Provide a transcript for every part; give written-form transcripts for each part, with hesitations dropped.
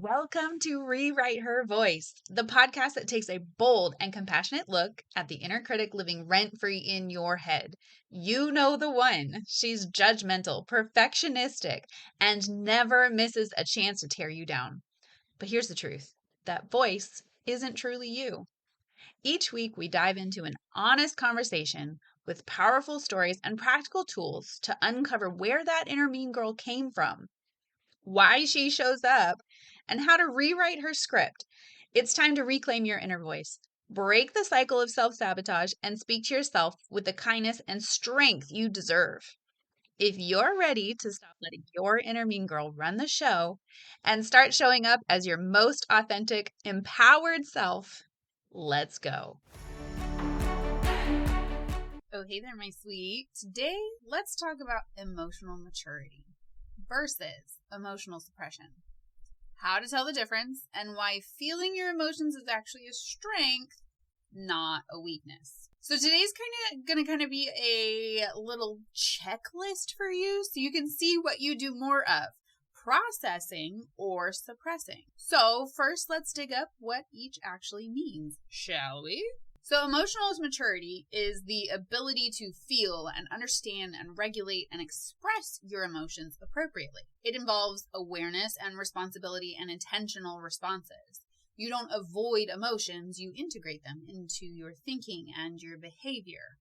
Welcome to Rewrite Her Voice, the podcast that takes a bold and compassionate look at the inner critic living rent-free in your head. You know the one. She's judgmental, perfectionistic, and never misses a chance to tear you down. But here's the truth. That voice isn't truly you. Each week, we dive into an honest conversation with powerful stories and practical tools to uncover where that inner mean girl came from, why she shows up, and how to rewrite her script. It's time to reclaim your inner voice, break the cycle of self-sabotage, and speak to yourself with the kindness and strength you deserve. If you're ready to stop letting your inner mean girl run the show and start showing up as your most authentic, empowered self, let's go. Oh, hey there, my sweet. Today, let's talk about emotional maturity versus emotional suppression. How to tell the difference, and why feeling your emotions is actually a strength, not a weakness. So today's going to be a little checklist for you so you can see what you do more of, processing or suppressing. So first, let's dig up what each actually means, shall we? So emotional maturity is the ability to feel and understand and regulate and express your emotions appropriately. It involves awareness and responsibility and intentional responses. You don't avoid emotions, you integrate them into your thinking and your behavior.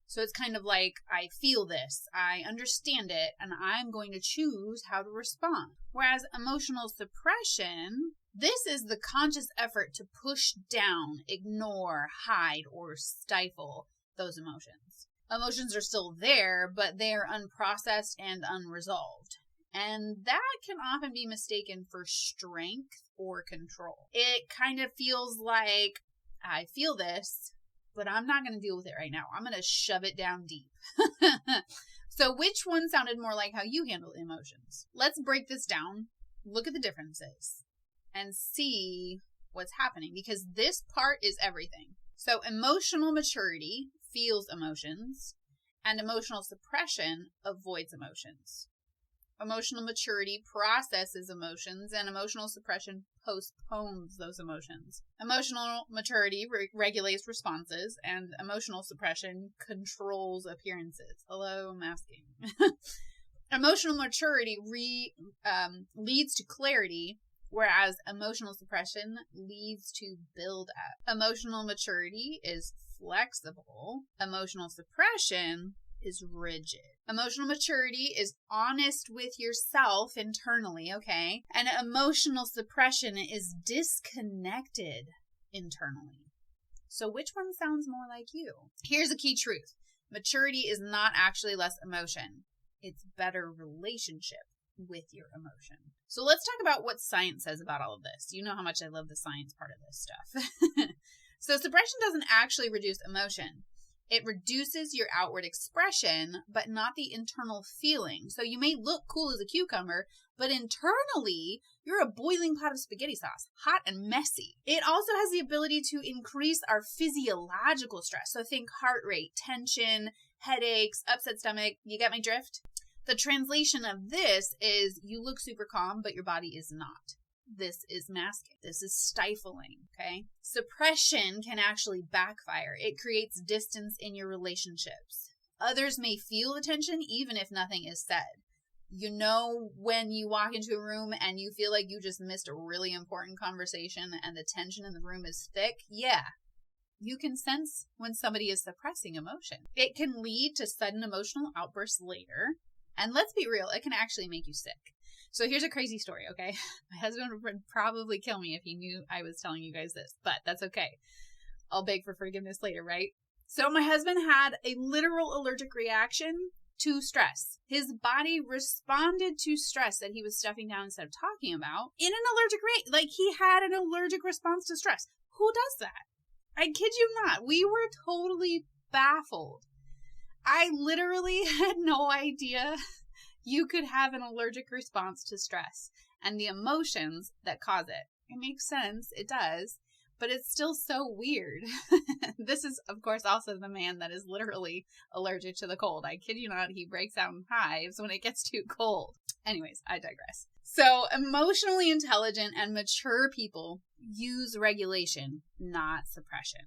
So it's kind of like, I feel this, I understand it, and I'm going to choose how to respond. Whereas emotional suppression, this is the conscious effort to push down, ignore, hide, or stifle those emotions. Emotions are still there, but they are unprocessed and unresolved. And that can often be mistaken for strength or control. It kind of feels like, I feel this, but I'm not going to deal with it right now. I'm going to shove it down deep. So which one sounded more like how you handle emotions? Let's break this down, look at the differences, and see what's happening, because this part is everything. So emotional maturity feels emotions, and emotional suppression avoids emotions. Emotional maturity processes emotions, and emotional suppression postpones those emotions. Emotional maturity regulates responses, and emotional suppression controls appearances. Hello, masking. Emotional maturity leads to clarity, whereas emotional suppression leads to build-up. Emotional maturity is flexible. Emotional suppression is rigid. Emotional maturity is honest with yourself internally, okay? And emotional suppression is disconnected internally. So which one sounds more like you? Here's a key truth. Maturity is not actually less emotion. It's better relationship with your emotion. So let's talk about what science says about all of this. You know how much I love the science part of this stuff. So suppression doesn't actually reduce emotion. It reduces your outward expression, but not the internal feeling. So you may look cool as a cucumber, but internally, you're a boiling pot of spaghetti sauce, hot and messy. It also has the ability to increase our physiological stress. So think heart rate, tension, headaches, upset stomach. You get my drift? The translation of this is you look super calm, but your body is not. This is masking. This is stifling, okay? Suppression can actually backfire. It creates distance in your relationships. Others may feel the tension even if nothing is said. You know when you walk into a room and you feel like you just missed a really important conversation and the tension in the room is thick? Yeah. You can sense when somebody is suppressing emotion. It can lead to sudden emotional outbursts later. And let's be real, it can actually make you sick. So here's a crazy story, okay? My husband would probably kill me if he knew I was telling you guys this, but that's okay. I'll beg for forgiveness later, right? So my husband had a literal allergic reaction to stress. His body responded to stress that he was stuffing down instead of talking about in an allergic rate. Like he had an allergic response to stress. Who does that? I kid you not. We were totally baffled. I literally had no idea you could have an allergic response to stress and the emotions that cause it. It makes sense. It does. but it's still so weird. This is, of course, also the man that is literally allergic to the cold. I kid you not, he breaks out in hives when it gets too cold. Anyways, I digress. So emotionally intelligent and mature people use regulation, not suppression.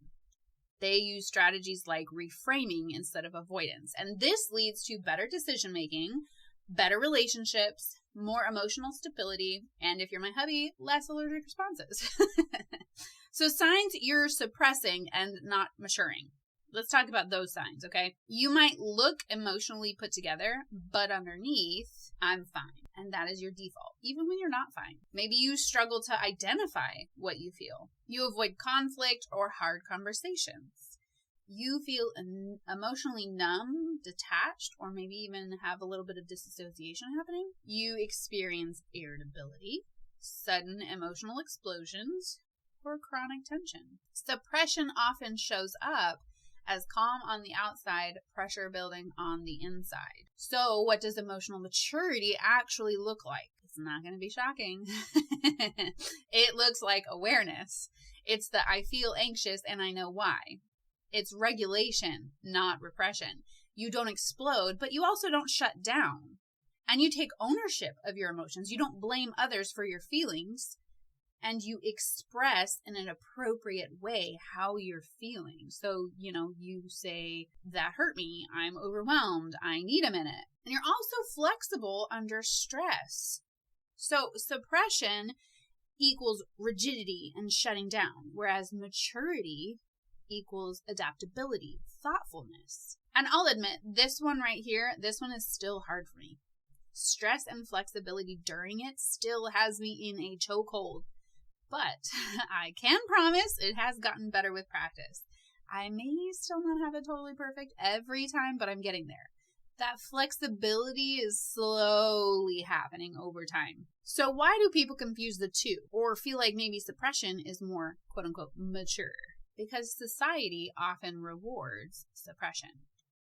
They use strategies like reframing instead of avoidance. And this leads to better decision making, better relationships, more emotional stability, and if you're my hubby, less allergic responses. So signs you're suppressing and not maturing. Let's talk about those signs, okay? You might look emotionally put together, but underneath, I'm fine. And that is your default, even when you're not fine. Maybe you struggle to identify what you feel. You avoid conflict or hard conversations. You feel emotionally numb, detached, or maybe even have a little bit of disassociation happening. You experience irritability, sudden emotional explosions, or chronic tension. Suppression often shows up as calm on the outside, pressure building on the inside. So what does emotional maturity actually look like? It's not going to be shocking. It looks like awareness. It's the I feel anxious and I know why. It's regulation, not repression. You don't explode, but you also don't shut down. And you take ownership of your emotions. You don't blame others for your feelings. And you express in an appropriate way how you're feeling. So, you say, that hurt me. I'm overwhelmed. I need a minute. And you're also flexible under stress. So suppression equals rigidity and shutting down, whereas maturity equals adaptability, thoughtfulness. And I'll admit, this one right here, this one is still hard for me. Stress and flexibility during it still has me in a chokehold. But I can promise it has gotten better with practice. I may still not have it totally perfect every time, but I'm getting there. That flexibility is slowly happening over time. So why do people confuse the two or feel like maybe suppression is more quote unquote mature? Because society often rewards suppression.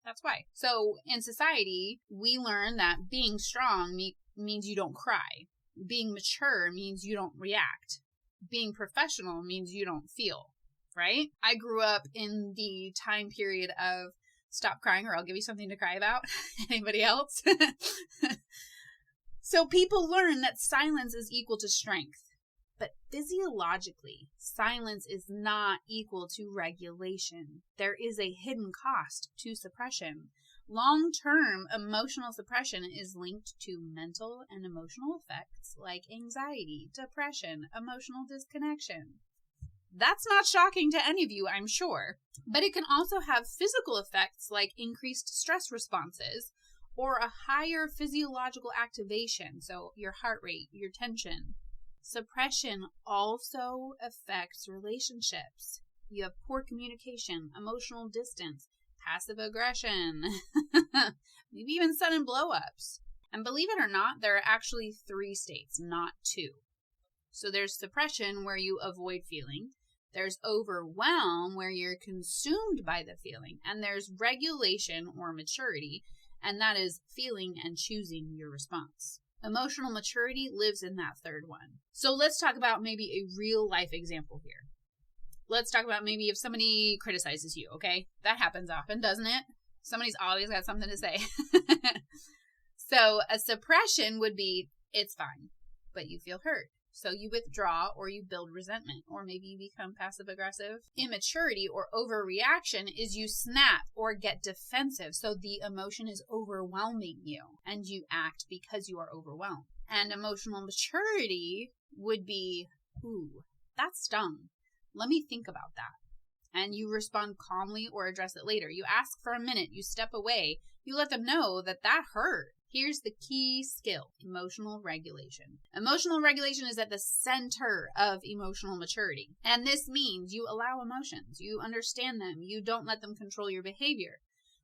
That's why. So in society, we learn that being strong means you don't cry. Being mature means you don't react. Being professional means you don't feel, right? I grew up in the time period of stop crying or I'll give you something to cry about. Anybody else? So people learn that silence is equal to strength. But physiologically, silence is not equal to regulation. There is a hidden cost to suppression. Long-term emotional suppression is linked to mental and emotional effects like anxiety, depression, emotional disconnection. That's not shocking to any of you, I'm sure. But it can also have physical effects like increased stress responses or a higher physiological activation, so your heart rate, your tension. Suppression also affects relationships. You have poor communication, emotional distance, passive aggression, maybe even sudden blow-ups. And believe it or not, there are actually 3 states, not 2. So there's suppression where you avoid feeling. There's overwhelm where you're consumed by the feeling. And there's regulation or maturity, and that is feeling and choosing your response. Emotional maturity lives in that third one. So let's talk about maybe a real life example here. Let's talk about maybe if somebody criticizes you, okay? That happens often, doesn't it? Somebody's always got something to say. So a suppression would be, it's fine, but you feel hurt. So you withdraw or you build resentment or maybe you become passive aggressive. Immaturity or overreaction is you snap or get defensive. So the emotion is overwhelming you and you act because you are overwhelmed. And emotional maturity would be, ooh, that stung. Let me think about that. And you respond calmly or address it later. You ask for a minute, you step away, you let them know that hurt. Here's the key skill, emotional regulation. Emotional regulation is at the center of emotional maturity. And this means you allow emotions, you understand them, you don't let them control your behavior.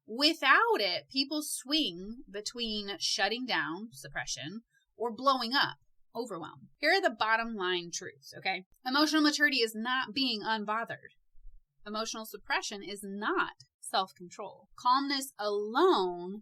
Without it, people swing between shutting down, suppression, or blowing up, overwhelm. Here are the bottom line truths, okay? Emotional maturity is not being unbothered. Emotional suppression is not self-control. Calmness alone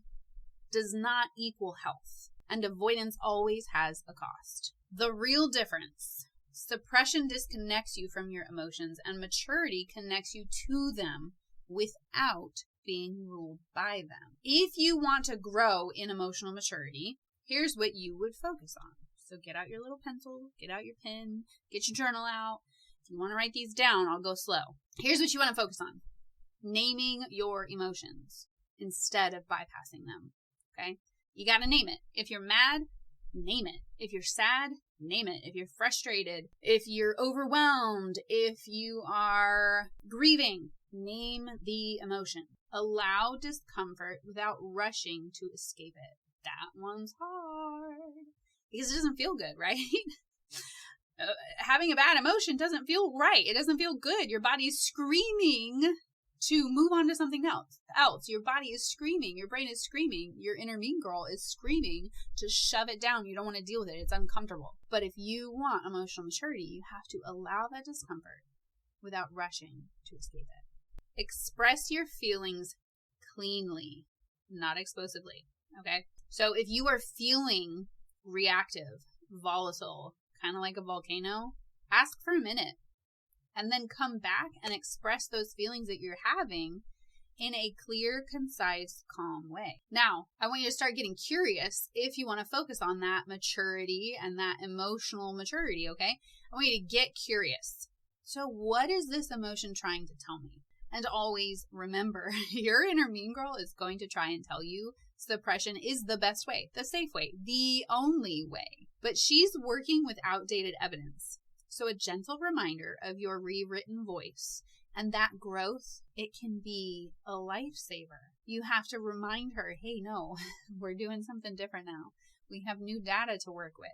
does not equal health, and avoidance always has a cost. The real difference Suppression disconnects you from your emotions, and maturity connects you to them without being ruled by them. If you want to grow in emotional maturity, here's what you would focus on. So get out your little pencil, get out your pen, get your journal out. If you want to write these down, I'll go slow. Here's what you want to focus on. Naming your emotions instead of bypassing them. Okay? You got to name it. If you're mad, name it. If you're sad, name it. If you're frustrated, if you're overwhelmed, if you are grieving, name the emotion. Allow discomfort without rushing to escape it. That one's hard because it doesn't feel good, right? Having a bad emotion doesn't feel right. It doesn't feel good. Your body is screaming to move on to something else. Your body is screaming. Your brain is screaming. Your inner mean girl is screaming to shove it down. You don't want to deal with it. It's uncomfortable. But if you want emotional maturity, you have to allow that discomfort without rushing to escape it. Express your feelings cleanly, not explosively. Okay? So if you are feeling reactive, volatile, kind of like a volcano, ask for a minute. And then come back and express those feelings that you're having in a clear, concise, calm way. Now, I want you to start getting curious if you want to focus on that maturity and that emotional maturity, okay? I want you to get curious. So what is this emotion trying to tell me? And always remember, your inner mean girl is going to try and tell you suppression is the best way, the safe way, the only way. But she's working with outdated evidence. So a gentle reminder of your rewritten voice and that growth, it can be a lifesaver. You have to remind her, hey, no, we're doing something different now. We have new data to work with.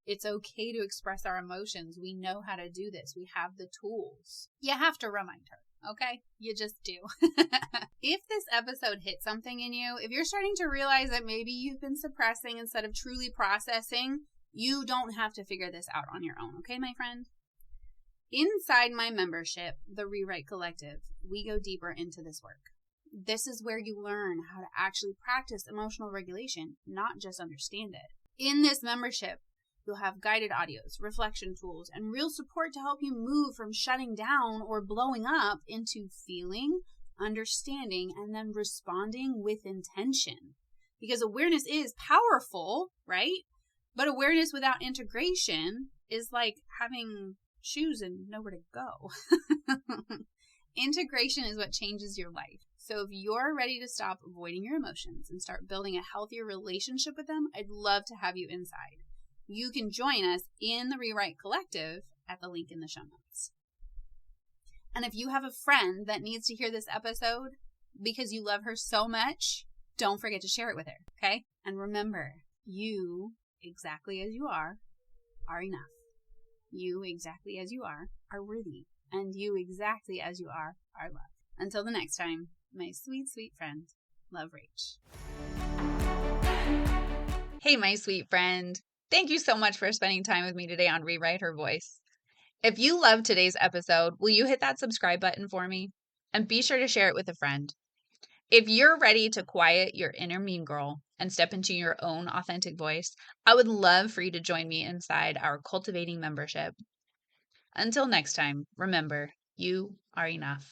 It's okay to express our emotions. We know how to do this. We have the tools. You have to remind her, okay? You just do. If this episode hit something in you, if you're starting to realize that maybe you've been suppressing instead of truly processing, you don't have to figure this out on your own, okay, my friend? Inside my membership, the Rewrite Collective, we go deeper into this work. This is where you learn how to actually practice emotional regulation, not just understand it. In this membership, you'll have guided audios, reflection tools, and real support to help you move from shutting down or blowing up into feeling, understanding, and then responding with intention. Because awareness is powerful, right? But awareness without integration is like having shoes and nowhere to go. Integration is what changes your life. So if you're ready to stop avoiding your emotions and start building a healthier relationship with them, I'd love to have you inside. You can join us in the Rewrite Collective at the link in the show notes. And if you have a friend that needs to hear this episode because you love her so much, don't forget to share it with her, okay? And remember, you, exactly as you are enough. You, exactly as you are worthy. And you, exactly as you are loved. Until the next time, my sweet, sweet friend, Love Rach. Hey, my sweet friend. Thank you so much for spending time with me today on Rewrite Her Voice. If you loved today's episode, will you hit that subscribe button for me? And be sure to share it with a friend. If you're ready to quiet your inner mean girl and step into your own authentic voice, I would love for you to join me inside our Cultivating membership. Until next time, remember, you are enough.